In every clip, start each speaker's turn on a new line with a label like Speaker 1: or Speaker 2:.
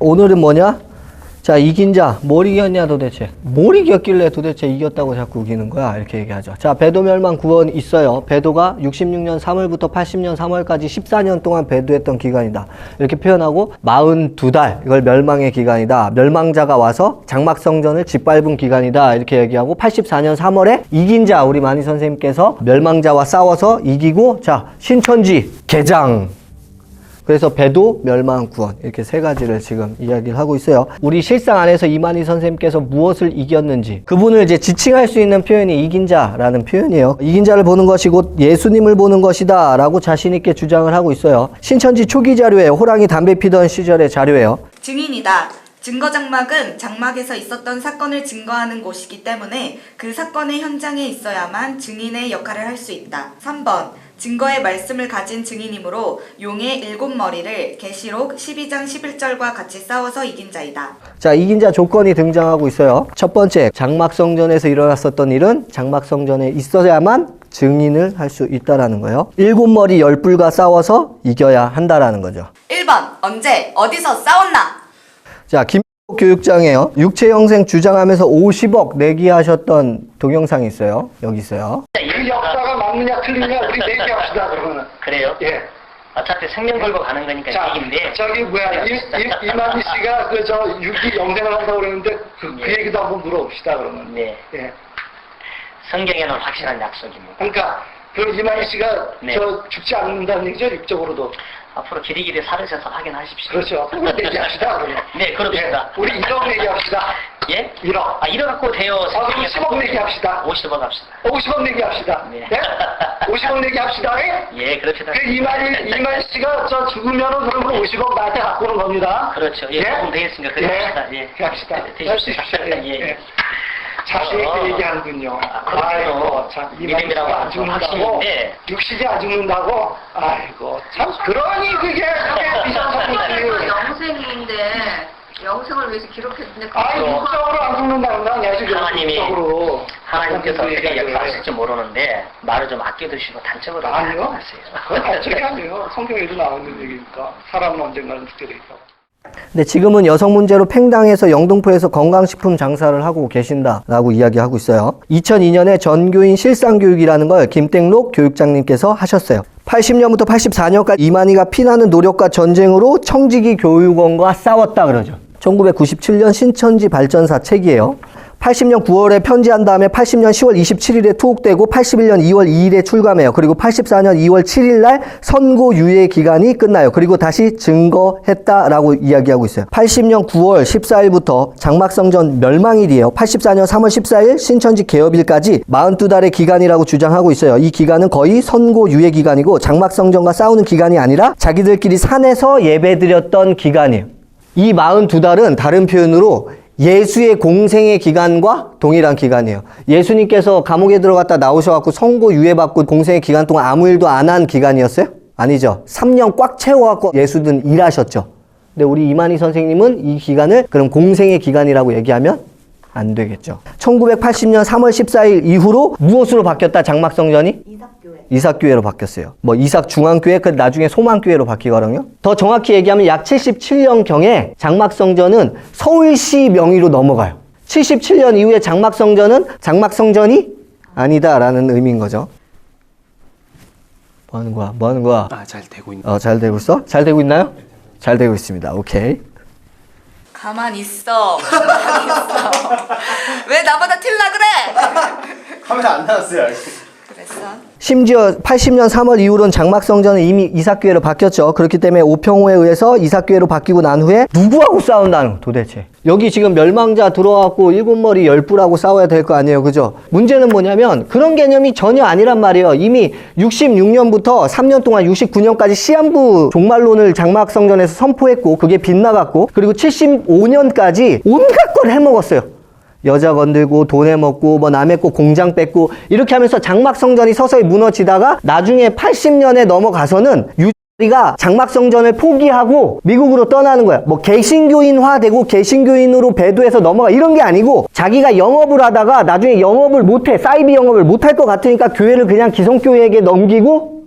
Speaker 1: 오늘은 뭐냐? 자, 이긴 자, 뭘 이겼냐 도대체? 뭘 이겼길래 도대체 이겼다고 자꾸 우기는 거야? 이렇게 얘기하죠. 자, 배도 멸망 구원 있어요. 배도가 66년 3월부터 80년 3월까지 14년 동안 배도했던 기간이다. 이렇게 표현하고 42달, 이걸 멸망의 기간이다. 멸망자가 와서 장막성전을 짓밟은 기간이다. 이렇게 얘기하고 84년 3월에 이긴 자, 우리 만희 선생님께서 멸망자와 싸워서 이기고, 자, 신천지 개장. 그래서 배도, 멸망, 구원 이렇게 세 가지를 지금 이야기를 하고 있어요. 우리 실상 안에서 이만희 선생님께서 무엇을 이겼는지 그분을 이제 지칭할 수 있는 표현이 이긴 자라는 표현이에요. 이긴 자를 보는 것이 곧 예수님을 보는 것이다 라고 자신 있게 주장을 하고 있어요. 신천지 초기 자료예요. 호랑이 담배 피던 시절의 자료예요.
Speaker 2: 증인이다. 증거장막은 장막에서 있었던 사건을 증거하는 곳이기 때문에 그 사건의 현장에 있어야만 증인의 역할을 할 수 있다. 3번. 증거의 말씀을 가진 증인이므로 용의 7머리를 계시록 12장 11절과 같이 싸워서 이긴 자이다.
Speaker 1: 자, 이긴 자 조건이 등장하고 있어요. 첫 번째, 장막성전에서 일어났었던 일은 장막성전에 있어야만 증인을 할 수 있다라는 거예요. 7머리 10뿔과 싸워서 이겨야 한다라는 거죠.
Speaker 2: 1번. 언제 어디서 싸웠나?
Speaker 1: 자, 김민국 교육장이에요. 육체형생 주장하면서 50억 내기하셨던 동영상이 있어요. 여기 있어요.
Speaker 3: 그 역사가 맞느냐 틀리냐 우리 내기합시다 그러면은.
Speaker 4: 그래요?
Speaker 3: 예.
Speaker 4: 어차피 생명 걸고 가는 거니까
Speaker 3: 자,
Speaker 4: 얘기인데.
Speaker 3: 저기 뭐야 이만희 씨가 그 저 유기 영생을 한다고 그러는데 그
Speaker 4: 예.
Speaker 3: 얘기도 한번 물어봅시다 그러면.
Speaker 4: 네.
Speaker 3: 예.
Speaker 4: 성경에는 확실한 약속입니다.
Speaker 3: 그러니까 그 이만희 씨가
Speaker 4: 네.
Speaker 3: 저 죽지 않는다는 얘기죠 육적으로도.
Speaker 4: 앞으로 길이길이 살으셔서 확인하십시오.
Speaker 3: 그렇죠. 그걸 내기합시다 그러면.
Speaker 4: 네, 그럽시다.
Speaker 3: 예. 우리 1억 내기합시다.
Speaker 4: 예?
Speaker 3: 1억.
Speaker 4: 아, 이래갖고 돼요.
Speaker 3: 그럼 10억 내기합시다.
Speaker 4: 50억 합시다.
Speaker 3: 50억 내기합시다.
Speaker 4: 네.
Speaker 3: 예? 50억 내기합시다. 예?
Speaker 4: 예, 그렇습니다.
Speaker 3: 그 이만희 씨가 저 죽으면은 그러면 50억 나한테 갖고 오는 겁니다.
Speaker 4: 그렇죠. 예, 조금 되겠으니까 그래 합시다. 예.
Speaker 3: 그래 합시다.
Speaker 4: 되십시오.
Speaker 3: 예. 자세히 얘기하는군요.
Speaker 4: 그렇죠.
Speaker 3: 아이고, 참, 이만희
Speaker 4: 믿음이라고
Speaker 3: 씨가 안 죽는다고,
Speaker 4: 확신인데.
Speaker 3: 육신이 안 죽는다고, 아이고, 참, 그러니 그게 미션성이지.
Speaker 5: 영생인데 영생을 위해서 기록했는데
Speaker 3: 아이, 육적으로 안 죽는다는 건 아니야, 지금.
Speaker 4: 하나님이,
Speaker 3: 육적으로.
Speaker 4: 하나님께서 어떻게
Speaker 3: 얘기하죠.
Speaker 4: 역사하실지 모르는데, 말을 좀 아껴두시고 단적으로
Speaker 3: 아니요.
Speaker 4: 하세요.
Speaker 3: 그건 단적이 아니에요. 성경에도 나오는 얘기니까. 사람은 언젠가는 죽게 돼 있다고.
Speaker 1: 근데 지금은 여성 문제로 팽당해서 영등포에서 건강식품 장사를 하고 계신다라고 이야기하고 있어요. 2002년에 전교인 실상교육이라는 걸 김땡록 교육장님께서 하셨어요. 80년부터 84년까지 이만희가 피나는 노력과 전쟁으로 청지기 교육원과 싸웠다 그러죠. 1997년 신천지 발전사 책이에요. 80년 9월에 편지한 다음에 80년 10월 27일에 투옥되고 81년 2월 2일에 출감해요. 그리고 84년 2월 7일 날 선고 유예 기간이 끝나요. 그리고 다시 증거했다라고 이야기하고 있어요. 80년 9월 14일부터 장막성전 멸망일이에요. 84년 3월 14일 신천지 개업일까지 42달의 기간이라고 주장하고 있어요. 이 기간은 거의 선고 유예 기간이고 장막성전과 싸우는 기간이 아니라 자기들끼리 산에서 예배드렸던 기간이에요. 이 42달은 다른 표현으로 예수의 공생의 기간과 동일한 기간이에요. 예수님께서 감옥에 들어갔다 나오셔갖고 선고 유예받고 공생의 기간 동안 아무 일도 안 한 기간이었어요? 아니죠. 3년 꽉 채워갖고 예수는 일하셨죠. 근데 우리 이만희 선생님은 이 기간을 그럼 공생의 기간이라고 얘기하면 안 되겠죠. 1980년 3월 14일 이후로 무엇으로 바뀌었다? 장막성전이? 이삭교회로 바뀌었어요. 뭐 이삭중앙교회, 그 나중에 소망교회로 바뀌거든요. 더 정확히 얘기하면 약 77년경에 장막성전은 서울시 명의로 넘어가요. 77년 이후에 장막성전은 장막성전이 아니다라는 의미인 거죠. 뭐 하는 거야? 뭐 하는 거야?
Speaker 6: 아, 잘 되고 있네.
Speaker 1: 잘 되고 있어? 잘 되고 있나요? 잘 되고 있습니다. 오케이.
Speaker 2: 가만히 있어. 가만히 있어. 왜 나보다 틸라 그래?
Speaker 6: 카메라 안 나왔어요.
Speaker 2: 그랬어.
Speaker 1: 심지어 80년 3월 이후로는 장막성전은 이미 이삭교회로 바뀌었죠. 그렇기 때문에 오평호에 의해서 이삭교회로 바뀌고 난 후에 누구하고 싸운다는 거 도대체. 여기 지금 멸망자 들어와갖고 7머리 10뿔하고 싸워야 될 거 아니에요. 그죠? 문제는 뭐냐면 그런 개념이 전혀 아니란 말이에요. 이미 66년부터 3년 동안 69년까지 시한부 종말론을 장막성전에서 선포했고 그게 빗나갔고 그리고 75년까지 온갖 걸 해먹었어요. 여자 건들고 돈 해먹고 뭐 남의 거 공장 뺏고 이렇게 하면서 장막성전이 서서히 무너지다가 나중에 80년에 넘어가서는 유리가 장막성전을 포기하고 미국으로 떠나는 거야. 뭐 개신교인화 되고 개신교인으로 배도해서 넘어가 이런 게 아니고 자기가 영업을 하다가 나중에 영업을 못해. 사이비 영업을 못할 것 같으니까 교회를 그냥 기성교회에게 넘기고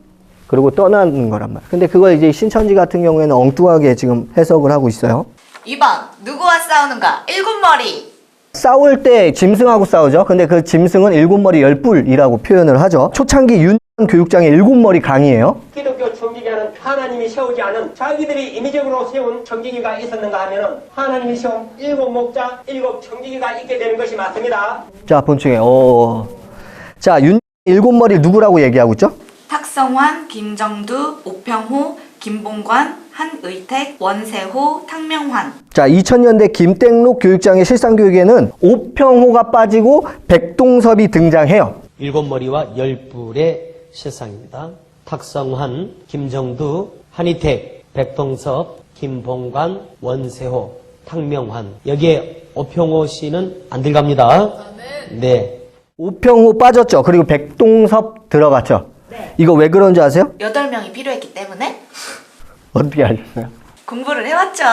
Speaker 1: 그리고 떠나는 거란 말이야. 근데 그걸 이제 신천지 같은 경우에는 엉뚱하게 지금 해석을 하고 있어요.
Speaker 2: 2번 누구와 싸우는가? 7머리.
Speaker 1: 싸울 때 짐승하고 싸우죠. 근데 그 짐승은 7머리 10뿔이라고 표현을 하죠. 초창기 윤 교육장의 7머리 강이에요.
Speaker 7: 기독교 청지기는 하나님이 세우지 않은 자기들이 임의적으로 세운 청지기가 있었는가 하면은 하나님이 세운 7목자, 7 청지기가 있게 되는 것이 맞습니다.
Speaker 1: 자, 본충에. 자, 윤 7머리 누구라고 얘기하고 있죠?
Speaker 2: 탁성환, 김정두, 오평호, 김봉관, 한의택, 원세호, 탕명환.
Speaker 1: 자, 2000년대 김땡록 교육장의 실상교육에는 오평호가 빠지고 백동섭이 등장해요.
Speaker 8: 7머리와 10뿔의 실상입니다. 탁성환, 김정두, 한희택, 백동섭, 김봉관, 원세호, 탕명환. 여기에 오평호 씨는 안 들어갑니다. 네.
Speaker 1: 오평호 빠졌죠. 그리고 백동섭 들어갔죠. 이거 왜 그런지 아세요?
Speaker 2: 8명이 필요했기 때문에
Speaker 1: 어떻게 아셨어요?
Speaker 2: 공부를 해왔죠.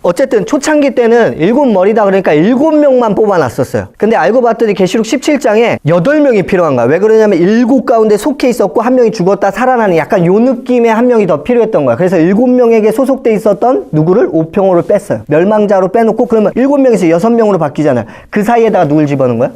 Speaker 1: 어쨌든 초창기 때는 7머리다 그러니까 7명만 뽑아놨었어요. 근데 알고 봤더니 계시록 17장에 8명이 필요한 거야. 왜 그러냐면 7 가운데 속해 있었고 한 명이 죽었다 살아나는 약간 요 느낌의 한 명이 더 필요했던 거야. 그래서 7명에게 소속돼 있었던 누구를? 오평호를 뺐어요. 멸망자로 빼놓고 그러면 7명에서 6명으로 바뀌잖아요. 그 사이에다가 누굴 집어넣은 거야?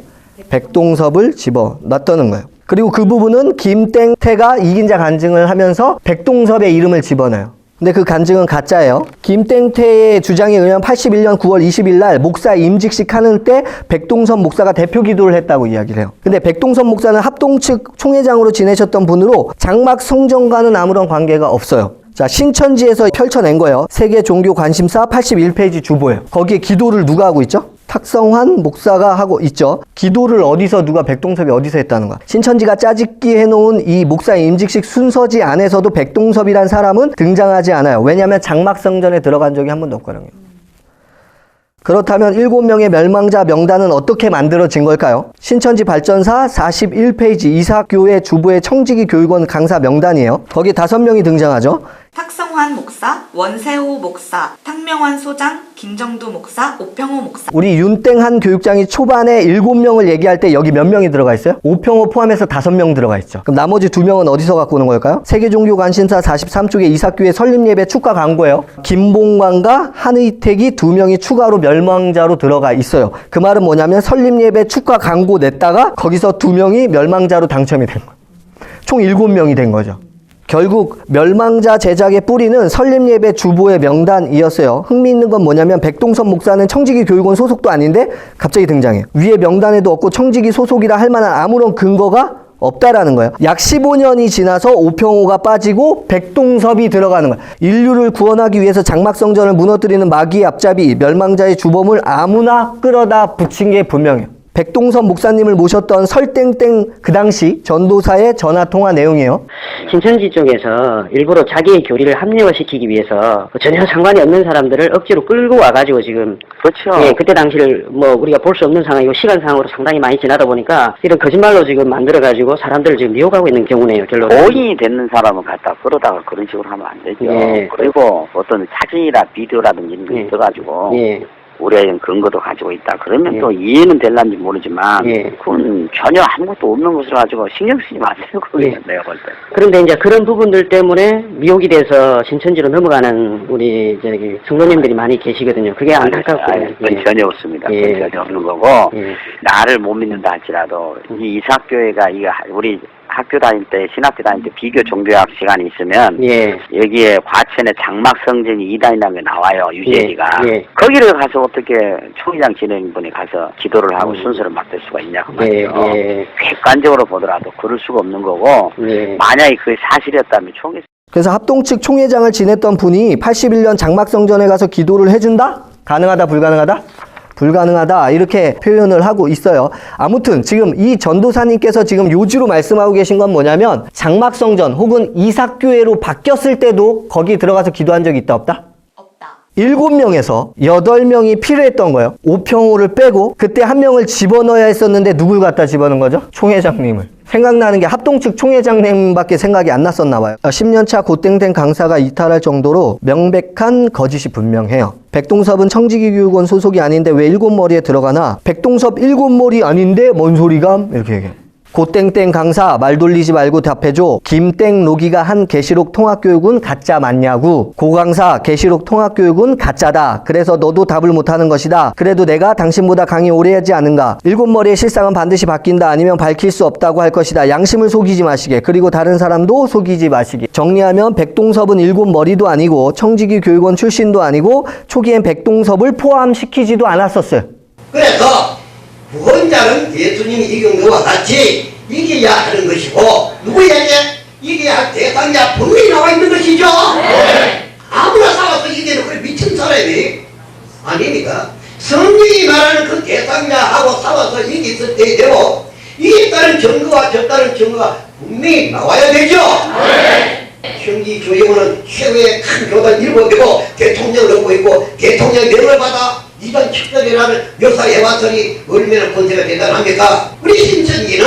Speaker 1: 백동섭을 집어넣었다는 거예요. 그리고 그 부분은 김땡태가 이긴 자 간증을 하면서 백동섭의 이름을 집어넣어요. 근데 그 간증은 가짜예요. 김땡태의 주장에 의하면 81년 9월 20일 날 목사 임직식 하는 때 백동섭 목사가 대표 기도를 했다고 이야기를 해요. 근데 백동섭 목사는 합동 측 총회장으로 지내셨던 분으로 장막 성전과는 아무런 관계가 없어요. 자, 신천지에서 펼쳐낸 거예요. 세계 종교 관심사 81페이지 주보예요. 거기에 기도를 누가 하고 있죠? 탁성환 목사가 하고 있죠. 기도를 어디서 누가 백동섭이 어디서 했다는 거야. 신천지가 짜집기 해놓은 이 목사 임직식 순서지 안에서도 백동섭이란 사람은 등장하지 않아요. 왜냐하면 장막성전에 들어간 적이 한 번도 없거든요. 그렇다면 7명의 멸망자 명단은 어떻게 만들어진 걸까요? 신천지 발전사 41페이지 이사교회 주부의 청지기 교육원 강사 명단이에요. 거기에 5명이 등장하죠.
Speaker 2: 탁성환 목사, 원세호 목사, 탕명환 소장, 김정두 목사, 오평호 목사.
Speaker 1: 우리 윤땡한 교육장이 초반에 7명을 얘기할 때 여기 몇 명이 들어가 있어요? 오평호 포함해서 5명 들어가 있죠. 그럼 나머지 2명은 어디서 갖고 오는 걸까요? 세계종교관심사 43쪽에 이사교회 설립예배 축가 광고예요. 김봉관과 한의택이 2명이 추가로 멸망자로 들어가 있어요. 그 말은 뭐냐면 설립예배 축가 광고 냈다가 거기서 2명이 멸망자로 당첨이 된 거예요. 총 7명이 된 거죠. 결국 멸망자 제작의 뿌리는 설립예배 주보의 명단이었어요. 흥미있는 건 뭐냐면 백동섭 목사는 청지기 교육원 소속도 아닌데 갑자기 등장해요. 위에 명단에도 없고 청지기 소속이라 할 만한 아무런 근거가 없다라는 거예요. 약 15년이 지나서 오평호가 빠지고 백동섭이 들어가는 거예요. 인류를 구원하기 위해서 장막성전을 무너뜨리는 마귀의 앞잡이 멸망자의 주범을 아무나 끌어다 붙인 게 분명해요. 백동섭 목사님을 모셨던 설땡땡 그 당시 전도사의 전화통화 내용이에요.
Speaker 9: 신천지 쪽에서 일부러 자기의 교리를 합리화시키기 위해서 전혀 상관이 없는 사람들을 억지로 끌고 와가지고 지금
Speaker 3: 그렇죠.
Speaker 9: 예, 그때 당시를 뭐 우리가 볼 수 없는 상황이고 시간상으로 상당히 많이 지나다 보니까 이런 거짓말로 지금 만들어가지고 사람들을 지금 미혹하고 있는 경우네요. 결론은.
Speaker 3: 고인이 되는 사람을 갖다 끌어다가 그런 식으로 하면 안 되죠.
Speaker 9: 예.
Speaker 3: 그리고 어떤 사진이나 비디오라든지 이런 게
Speaker 9: 예.
Speaker 3: 있어가지고
Speaker 9: 예.
Speaker 3: 우리의 근거도 가지고 있다. 그러면
Speaker 9: 예.
Speaker 3: 또 이해는 될란지 모르지만
Speaker 9: 예.
Speaker 3: 그건 전혀 아무것도 없는 것을 가지고 신경 쓰지 마세요. 그게
Speaker 9: 예.
Speaker 3: 내가 볼 때.
Speaker 9: 그런데 이제 그런 부분들 때문에 미혹이 돼서 신천지로 넘어가는 우리 저기 성도님들이 많이 계시거든요. 그게 안타깝고요.
Speaker 3: 그건 전혀 없습니다.
Speaker 9: 예.
Speaker 3: 그건 전혀 없는 거고
Speaker 9: 예.
Speaker 3: 나를 못 믿는다 할지라도 이 이사교회가 이거 우리 학교 다닐 때 신학교 다닐 때 비교 종교학 시간이 있으면
Speaker 9: 예.
Speaker 3: 여기에 과천에 장막성전이 2단이라는 게 나와요. 유재리가.
Speaker 9: 예. 예.
Speaker 3: 거기를 가서 어떻게 총회장 진행분이 가서 기도를 하고 순서를 맡을 수가 있냐고 말이죠.
Speaker 9: 예.
Speaker 3: 객관적으로 보더라도 그럴 수가 없는 거고
Speaker 9: 예.
Speaker 3: 만약에 그게 사실이었다면 총회
Speaker 1: 그래서 합동 측 총회장을 지냈던 분이 81년 장막성전에 가서 기도를 해준다? 가능하다, 불가능하다? 불가능하다 이렇게 표현을 하고 있어요. 아무튼 지금 이 전도사님께서 지금 요지로 말씀하고 계신 건 뭐냐면 장막성전 혹은 이삭교회로 바뀌었을 때도 거기 들어가서 기도한 적이 있다 없다?
Speaker 2: 없다.
Speaker 1: 7명에서 8명이 필요했던 거예요. 오평호를 빼고 그때 한 명을 집어넣어야 했었는데 누굴 갖다 집어넣은 거죠? 총회장님을. 생각나는 게 합동 측 총회장님밖에 생각이 안 났었나 봐요. 10년차 고땡땡 강사가 이탈할 정도로 명백한 거짓이 분명해요. 백동섭은 청지기 교육원 소속이 아닌데 왜 7머리에 들어가나? 백동섭 7머리 아닌데 뭔 소리감? 이렇게 얘기해요. 고땡땡 강사 말 돌리지 말고 답해줘. 김땡로기가 한 계시록 통합교육은 가짜 맞냐고. 고강사 계시록 통합교육은 가짜다. 그래서 너도 답을 못하는 것이다. 그래도 내가 당신보다 강의 오래 하지 않은가. 일곱 머리의 실상은 반드시 바뀐다. 아니면 밝힐 수 없다고 할 것이다. 양심을 속이지 마시게. 그리고 다른 사람도 속이지 마시게. 정리하면 백동섭은 일곱 머리도 아니고 청지기 교육원 출신도 아니고 초기엔 백동섭을 포함시키지도 않았었어요.
Speaker 10: 그래서 구원자는 예수님이 이긴 것과 같이 이겨야 하는 것이고 누구에게 이겨야 할 대상자 분명히 나와 있는 것이죠. 아무나 싸워서 이기는 그 미친 사람이 아닙니까? 성경이 말하는 그 대상자하고 싸워서 이겼을 때에도 이겼다는 증거와 졌다는 증거가 분명히 나와야 되죠. 청지교육원은 최고의 큰 교단 일곱이고 대통령을 얻고 있고 대통령 명을 받아 이단 척결이라는 묘사해왔더니 얼마나 권세가 대단합니까? 우리 신천지는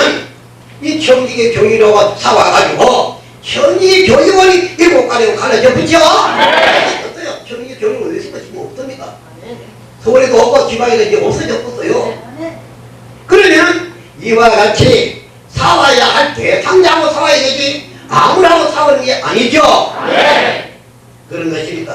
Speaker 10: 이 청지기 교육원하고 싸워가지고 청지기 교육원이 일곱 가지고 갈라져 붙죠? 어때요? 청지기 교육원 왜 있을까? 지금 없습니다. 서울에도 없고 지방에도 이제 없어졌어요. 그러면 이와 같이 싸워야 할 대상자하고 싸워야 되지 아무나하고 싸우는 게 아니죠? 그런 것입니다.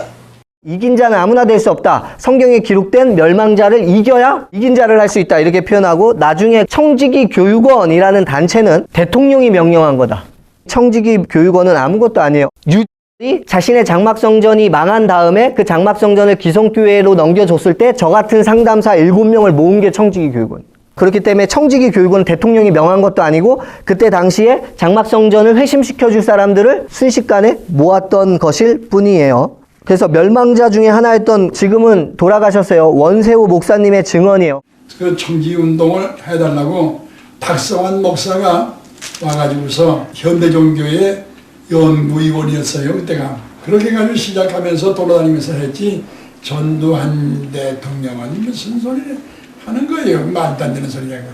Speaker 1: 이긴 자는 아무나 될 수 없다. 성경에 기록된 멸망자를 이겨야 이긴 자를 할 수 있다. 이렇게 표현하고 나중에 청지기 교육원이라는 단체는 대통령이 명령한 거다. 청지기 교육원은 아무것도 아니에요. 유들이 자신의 장막성전이 망한 다음에 그 장막성전을 기성교회로 넘겨줬을 때 저 같은 상담사 7명을 모은 게 청지기 교육원. 그렇기 때문에 청지기 교육원은 대통령이 명한 것도 아니고 그때 당시에 장막성전을 회심시켜줄 사람들을 순식간에 모았던 것일 뿐이에요. 그래서 멸망자 중에 하나였던 지금은 돌아가셨어요. 원세호 목사님의 증언이에요.
Speaker 11: 그 청지운동을 해달라고 박성환 목사가 와가지고서 현대종교의 연구위원이었어요. 그때가. 그렇게 해가지고 시작하면서 돌아다니면서 했지 전두환 대통령은 무슨 소리를 하는 거예요. 말도 안 되는 소리냐고.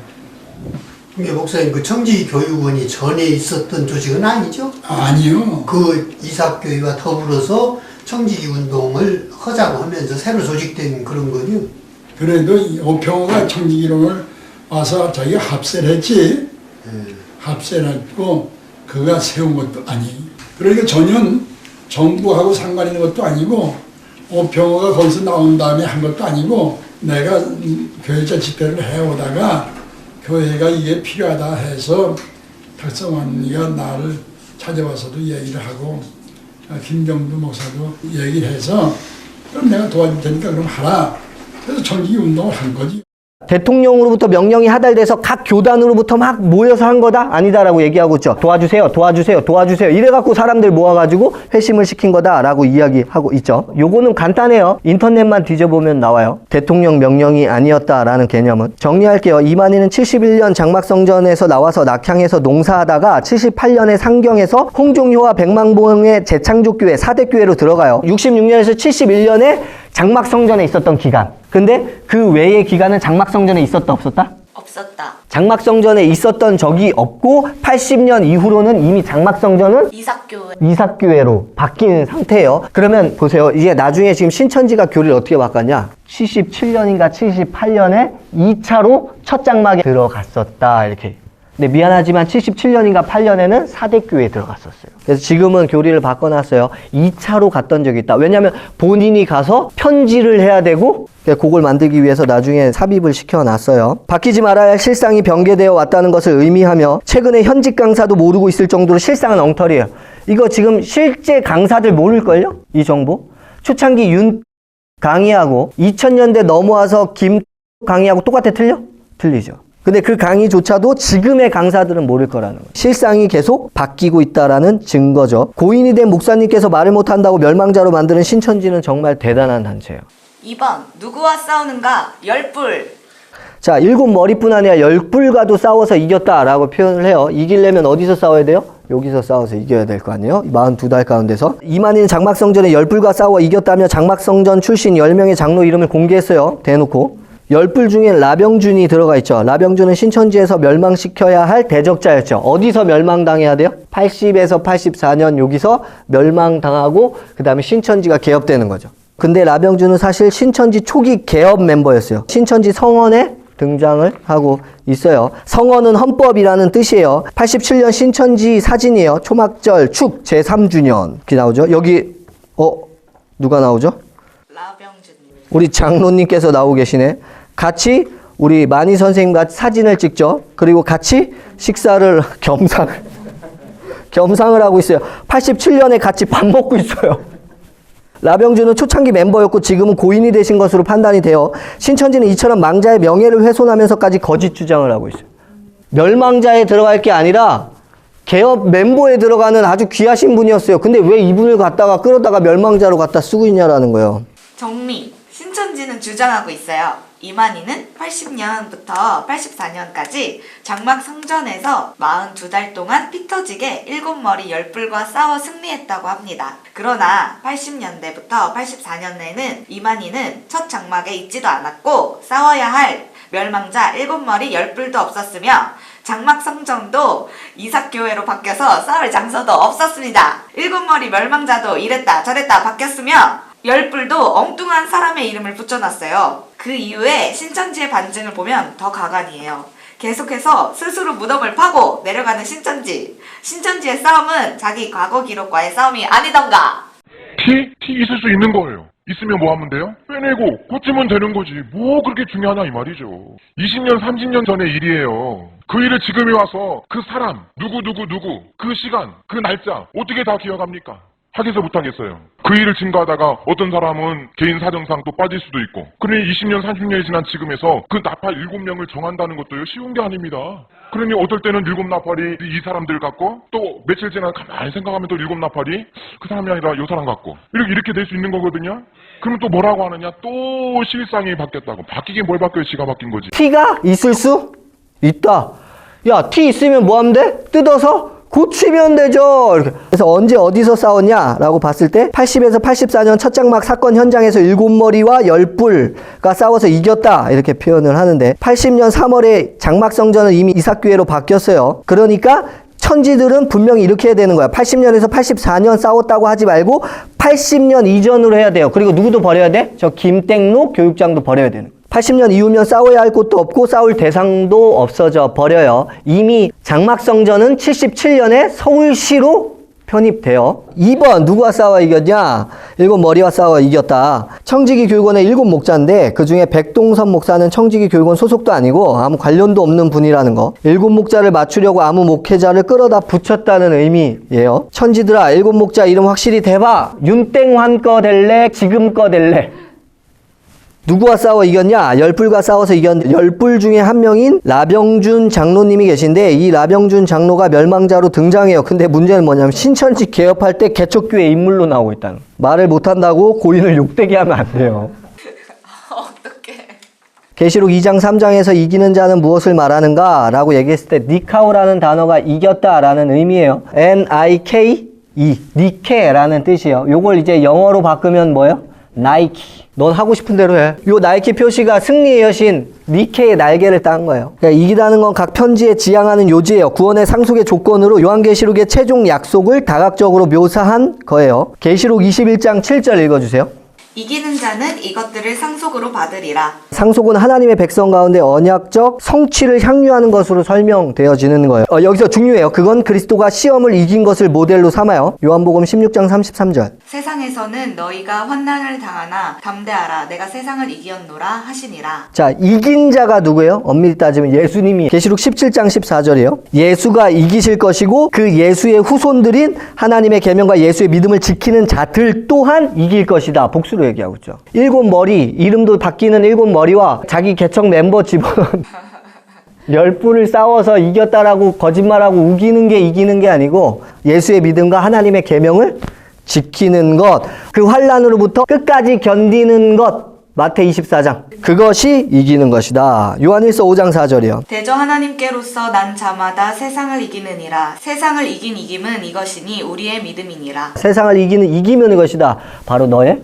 Speaker 12: 근데 목사님 그 청지교육원이 전에 있었던 조직은 아니죠?
Speaker 11: 아니요.
Speaker 12: 그 이삭교회와 더불어서 청지기 운동을 하자고 하면서 새로 조직된 그런 거요.
Speaker 11: 그래도 오평호가 청지기론을 와서 자기가 합세를 했지. 합세를 했고 그가 세운 것도 아니. 그러니까 전혀 정부하고 상관 있는 것도 아니고 오평호가 거기서 나온 다음에 한 것도 아니고 내가 교회자 집회를 해오다가 교회가 이게 필요하다 해서 탁성환이가 나를 찾아와서도 얘기를 하고 김정두 목사도 얘기를 해서 그럼 내가 도와줄 테니까 그럼 하라. 그래서 청지기 운동을 한 거지.
Speaker 1: 대통령으로부터 명령이 하달돼서 각 교단으로부터 막 모여서 한 거다? 아니다라고 얘기하고 있죠. 도와주세요, 도와주세요, 도와주세요. 이래갖고 사람들 모아가지고 회심을 시킨 거다라고 이야기하고 있죠. 요거는 간단해요. 인터넷만 뒤져보면 나와요. 대통령 명령이 아니었다라는 개념은. 정리할게요. 이만희는 71년 장막성전에서 나와서 낙향에서 농사하다가 78년에 상경에서 홍종효와 백망봉의 재창조교회 4대 교회로 들어가요. 66년에서 71년에 장막성전에 있었던 기간. 근데 그 외의 기간은 장막성전에 있었다 없었다?
Speaker 2: 없었다.
Speaker 1: 장막성전에 있었던 적이 없고 80년 이후로는 이미 장막성전은 이삭교회로 바뀐 상태예요. 그러면 보세요. 이제 나중에 지금 신천지가 교리를 어떻게 바꿨냐? 77년인가 78년에 2차로 첫 장막에 들어갔었다. 이렇게. 근데 미안하지만 77년인가 8년에는 4대 교회에 들어갔었어요. 그래서 지금은 교리를 바꿔놨어요. 2차로 갔던 적이 있다. 왜냐하면 본인이 가서 편지를 해야 되고 그걸 만들기 위해서 나중에 삽입을 시켜놨어요. 바뀌지 말아야 할 실상이 변개되어 왔다는 것을 의미하며 최근에 현직 강사도 모르고 있을 정도로 실상은 엉터리예요. 이거 지금 실제 강사들 모를걸요? 이 정보? 초창기 윤 강의하고 2000년대 넘어와서 김 강의하고 똑같아 틀려? 틀리죠. 근데 그 강의조차도 지금의 강사들은 모를 거라는 거예요. 실상이 계속 바뀌고 있다라는 증거죠. 고인이 된 목사님께서 말을 못한다고 멸망자로 만드는 신천지는 정말 대단한 단체예요.
Speaker 2: 2번 누구와 싸우는가? 열불.
Speaker 1: 자, 7머리뿐 아니라 10불과도 싸워서 이겼다라고 표현을 해요. 이기려면 어디서 싸워야 돼요? 여기서 싸워서 이겨야 될 거 아니에요? 42달 가운데서. 이만희는 장막성전에 10불과 싸워 이겼다며 장막성전 출신 10명의 장로 이름을 공개했어요. 대놓고. 10불 중에 라병준이 들어가 있죠. 라병준은 신천지에서 멸망시켜야 할 대적자였죠. 어디서 멸망당해야 돼요? 80에서 84년 여기서 멸망당하고 그 다음에 신천지가 개업되는 거죠. 근데 라병준은 사실 신천지 초기 개업 멤버였어요. 신천지 성원에 등장을 하고 있어요. 성어는 헌법이라는 뜻이에요. 87년 신천지 사진이에요. 초막절 축 제3주년. 이렇게 나오죠. 여기 누가 나오죠?
Speaker 2: 라병준님.
Speaker 1: 우리 장로님께서 나오고 계시네. 같이 우리 만희 선생님과 사진을 찍죠. 그리고 같이 식사를 겸상을 하고 있어요. 87년에 같이 밥 먹고 있어요. 라병준은 초창기 멤버였고 지금은 고인이 되신 것으로 판단이 돼요. 신천지는 이처럼 망자의 명예를 훼손하면서까지 거짓 주장을 하고 있어요. 멸망자에 들어갈 게 아니라 개업 멤버에 들어가는 아주 귀하신 분이었어요. 근데 왜 이분을 갖다가 끌어다가 멸망자로 갖다 쓰고 있냐라는 거예요.
Speaker 2: 정미. 신천지는 주장하고 있어요. 이만희는 80년부터 84년까지 장막 성전에서 42달 동안 피 터지게 7머리 10뿔과 싸워 승리했다고 합니다. 그러나 80년대부터 84년에는 이만희는 첫 장막에 있지도 않았고 싸워야 할 멸망자 7머리 10뿔도 없었으며 장막 성전도 이삭교회로 바뀌어서 싸울 장소도 없었습니다. 7머리 멸망자도 이랬다 저랬다 바뀌었으며 10뿔도 엉뚱한 사람의 이름을 붙여놨어요. 그 이후에 신천지의 반증을 보면 더 가관이에요. 계속해서 스스로 무덤을 파고 내려가는 신천지. 신천지의 싸움은 자기 과거 기록과의 싸움이 아니던가.
Speaker 13: 티 있을 수 있는 거예요. 있으면 뭐 하면 돼요? 빼내고 고치면 되는 거지. 뭐 그렇게 중요하냐 이 말이죠. 20년 30년 전의 일이에요. 그 일을 지금에 와서 그 사람 누구 그 시간 그 날짜 어떻게 다 기억합니까? 하겠어 못하겠어요. 그 일을 증거하다가 어떤 사람은 개인 사정상 또 빠질 수도 있고. 그러니 20년 30년이 지난 지금에서 그 나팔 7명을 정한다는 것도요 쉬운 게 아닙니다. 그러니 어떨 때는 7나팔이 이 사람들 같고 또 며칠 지나 가만히 생각하면 또 7나팔이 그 사람이 아니라 이 사람 같고 이렇게 될 수 있는 거거든요. 그러면 또 뭐라고 하느냐? 또 실상이 바뀌었다고. 바뀌긴 뭘 바뀌어요? 지가 바뀐 거지.
Speaker 1: 티가 있을 수 있다. 야, 티 있으면 뭐 하면 돼? 뜯어서 고치면 되죠. 이렇게. 그래서 언제 어디서 싸웠냐라고 봤을 때 80에서 84년 첫 장막 사건 현장에서 7머리와 10뿔가 싸워서 이겼다 이렇게 표현을 하는데 80년 3월에 장막 성전은 이미 이삭교회로 바뀌었어요. 그러니까 천지들은 분명히 이렇게 해야 되는 거야. 80년에서 84년 싸웠다고 하지 말고 80년 이전으로 해야 돼요. 그리고 누구도 버려야 돼? 저 김땡록 교육장도 버려야 되는 거야. 80년 이후면 싸워야 할 곳도 없고 싸울 대상도 없어져 버려요. 이미 장막성전은 77년에 서울시로 편입돼요. 2번 누구와 싸워 이겼냐? 7머리와 싸워 이겼다. 청지기 교육원의 7목자인데 그중에 백동선 목사는 청지기 교육원 소속도 아니고 아무 관련도 없는 분이라는 거. 7목자를 맞추려고 아무 목회자를 끌어다 붙였다는 의미예요. 천지들아 7목자 이름 확실히 대봐. 윤땡환 거 될래? 지금 거 될래? 누구와 싸워 이겼냐? 10뿔과 싸워서 이겼는데 10뿔 중에 한 명인 라병준 장로님이 계신데 이 라병준 장로가 멸망자로 등장해요. 근데 문제는 뭐냐면 신천지 개업할 때 개척교회 인물로 나오고 있다는. 말을 못한다고 고인을 욕되게 하면 안 돼요.
Speaker 2: 어떡해.
Speaker 1: 계시록 2장 3장에서 이기는 자는 무엇을 말하는가? 라고 얘기했을 때 니카오라는 단어가 이겼다라는 의미예요. N-I-K-E 니케라는 뜻이에요. 요걸 이제 영어로 바꾸면 뭐예요? 나이키. 넌 하고 싶은 대로 해. 요 나이키 표시가 승리의 여신 니케의 날개를 딴 거예요. 그러니까 이기다는 건 각 편지에 지향하는 요지예요. 구원의 상속의 조건으로 요한계시록의 최종 약속을 다각적으로 묘사한 거예요. 계시록 21장 7절 읽어주세요.
Speaker 2: 이기는 자는 이것들을 상속으로 받으리라.
Speaker 1: 상속은 하나님의 백성 가운데 언약적 성취를 향유하는 것으로 설명되어지는 거예요. 여기서 중요해요. 그건 그리스도가 시험을 이긴 것을 모델로 삼아요. 요한복음 16장 33절.
Speaker 2: 세상에서는 너희가 환난을 당하나 담대하라. 내가 세상을 이기었노라 하시니라.
Speaker 1: 자, 이긴 자가 누구예요? 엄밀히 따지면 예수님이. 계시록 17장 14절이에요. 예수가 이기실 것이고 그 예수의 후손들인 하나님의 계명과 예수의 믿음을 지키는 자들 또한 이길 것이다. 복수로 얘기하고 있죠. 7머리, 이름도 바뀌는 7머리와 자기 개척 멤버 집어넣은 10뿔을 싸워서 이겼다라고 거짓말하고 우기는 게 이기는 게 아니고 예수의 믿음과 하나님의 계명을 지키는 것, 그 환난으로부터 끝까지 견디는 것, 마태 24장. 그것이 이기는 것이다. 요한일서 5장 4절이요.
Speaker 2: 대저 하나님께로서 난 자마다 세상을 이기느니라. 세상을 이긴 이김은 이것이니 우리의 믿음이니라.
Speaker 1: 세상을 이기는 이기면 이것이다. 바로 너의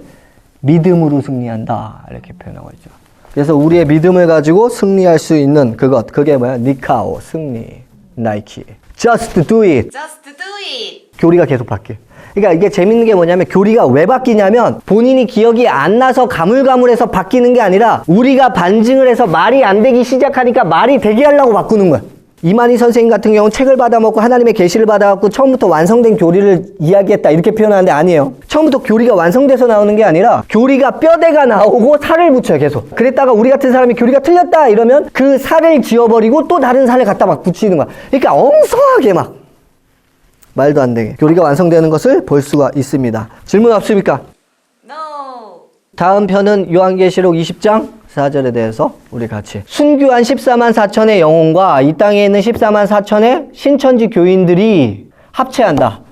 Speaker 1: 믿음으로 승리한다. 이렇게 표현하고 있죠. 그래서 우리의 믿음을 가지고 승리할 수 있는 그것. 그게 뭐야? 니카오, 승리, 나이키. Just do it.
Speaker 2: Just do it.
Speaker 1: 교리가 계속 바뀌어. 그러니까 이게 재밌는 게 뭐냐면 교리가 왜 바뀌냐면 본인이 기억이 안 나서 가물가물해서 바뀌는 게 아니라 우리가 반증을 해서 말이 안 되기 시작하니까 말이 되게 하려고 바꾸는 거야. 이만희 선생님 같은 경우는 책을 받아먹고 하나님의 계시를 받아갖고 처음부터 완성된 교리를 이야기했다 이렇게 표현하는데 아니에요. 처음부터 교리가 완성돼서 나오는 게 아니라 교리가 뼈대가 나오고 살을 붙여요 계속. 그랬다가 우리 같은 사람이 교리가 틀렸다 이러면 그 살을 지워버리고 또 다른 살을 갖다 막 붙이는 거야. 그러니까 엉성하게 막 말도 안 되게 교리가 완성되는 것을 볼 수가 있습니다. 질문 없습니까?
Speaker 2: No.
Speaker 1: 다음 편은 요한계시록 20장 4절에 대해서 우리 같이 순교한 14만 4천의 영혼과 이 땅에 있는 14만 4천의 신천지 교인들이 합체한다.